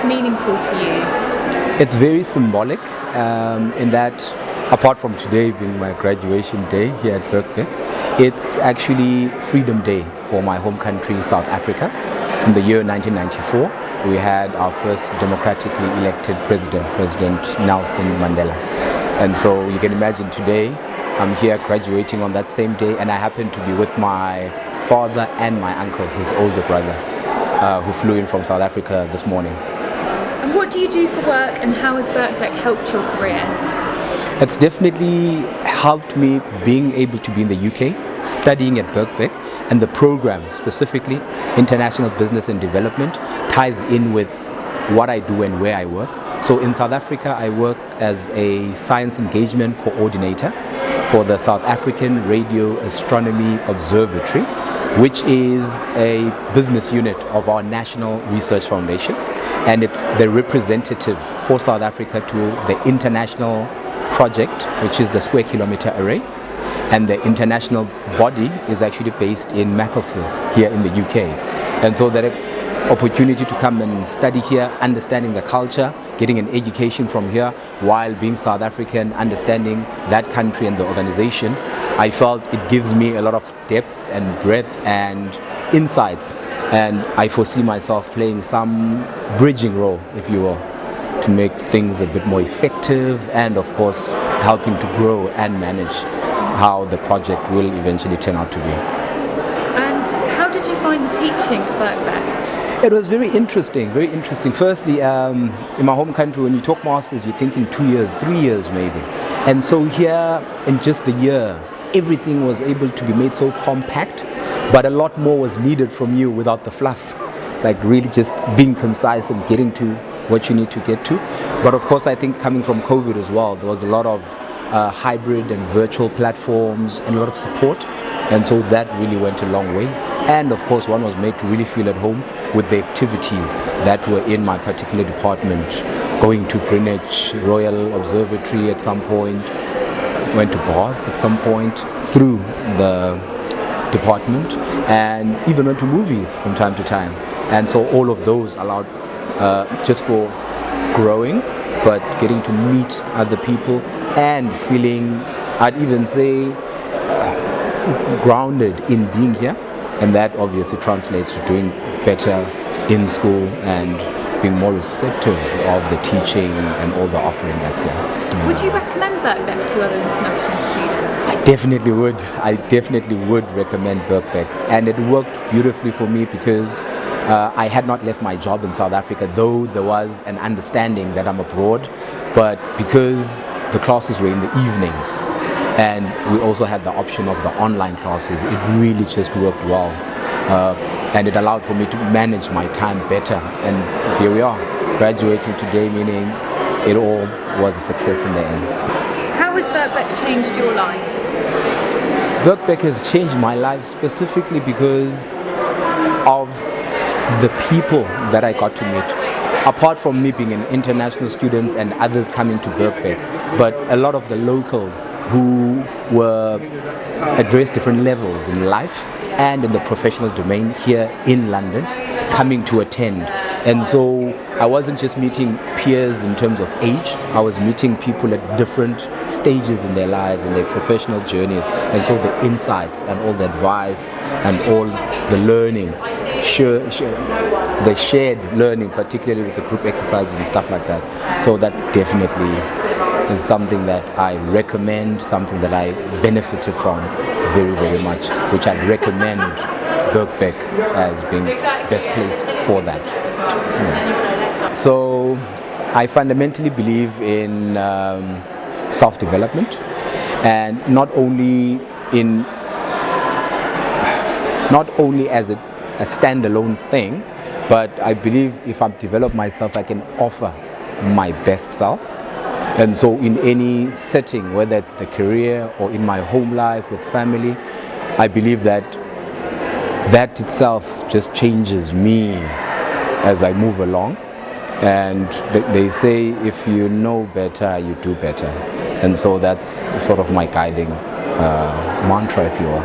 what's meaningful to you? It's very symbolic in that, apart from today being my graduation day here at Birkbeck, it's actually Freedom Day for my home country, South Africa. In the year 1994, we had our first democratically elected president, President Nelson Mandela. And so you can imagine today, I'm here graduating on that same day, and I happen to be with my father and my uncle, his older brother, who flew in from South Africa this morning. And what do you do for work, and how has Birkbeck helped your career? It's definitely helped me being able to be in the UK, studying at Birkbeck, and the program, specifically International Business and Development, ties in with what I do and where I work. So in South Africa, I work as a science engagement coordinator for the South African Radio Astronomy Observatory, which is a business unit of our National Research Foundation, and it's the representative for South Africa to the international project, which is the Square Kilometre Array, and the international body is actually based in Macclesfield here in the UK. And so that opportunity to come and study here, understanding the culture, getting an education from here while being South African, understanding that country and the organization, I felt it gives me a lot of depth and breadth and insights, and I foresee myself playing some bridging role, if you will, to make things a bit more effective, and of course helping to grow and manage how the project will eventually turn out to be. And how did you find the teaching at Birkbeck? It was very interesting, very interesting. Firstly, in my home country, when you talk masters, you're thinking 2 years, 3 years maybe. And so here, in just the year, everything was able to be made so compact, but a lot more was needed from you without the fluff. Like really just being concise and getting to what you need to get to. But of course, I think coming from COVID as well, there was a lot of hybrid and virtual platforms and a lot of support, and so that really went a long way. And of course, one was made to really feel at home with the activities that were in my particular department, going to Greenwich Royal Observatory at some point, went to Bath at some point through the department, and even went to movies from time to time. And so all of those allowed just for growing, but getting to meet other people and feeling, I'd even say, grounded in being here. And that obviously translates to doing better in school and being more receptive of the teaching and all the offering that's here. Would you recommend Birkbeck to other international students? I definitely would recommend Birkbeck. And it worked beautifully for me because I had not left my job in South Africa, though there was an understanding that I'm abroad, but because the classes were in the evenings and we also had the option of the online classes, it really just worked well. And it allowed for me to manage my time better. And here we are, graduating today, meaning it all was a success in the end. How has Birkbeck changed your life? Birkbeck has changed my life specifically because of the people that I got to meet. Apart from me being an international student and others coming to Birkbeck, but a lot of the locals who were at various different levels in life and in the professional domain here in London coming to attend. And so I wasn't just meeting peers in terms of age, I was meeting people at different stages in their lives and their professional journeys. And so the insights and all the advice and all the learning, the shared learning, particularly with the group exercises and stuff like that. So that definitely is something that I recommend, something that I benefited from very, very much, which I'd recommend Birkbeck as being best placed for that. Yeah. So I fundamentally believe in self-development, and not only as a standalone thing, but I believe if I've developed myself, I can offer my best self. And so in any setting, whether it's the career or in my home life with family, I believe that itself just changes me as I move along. And they say if you know better, you do better. And so that's sort of my guiding mantra, if you will.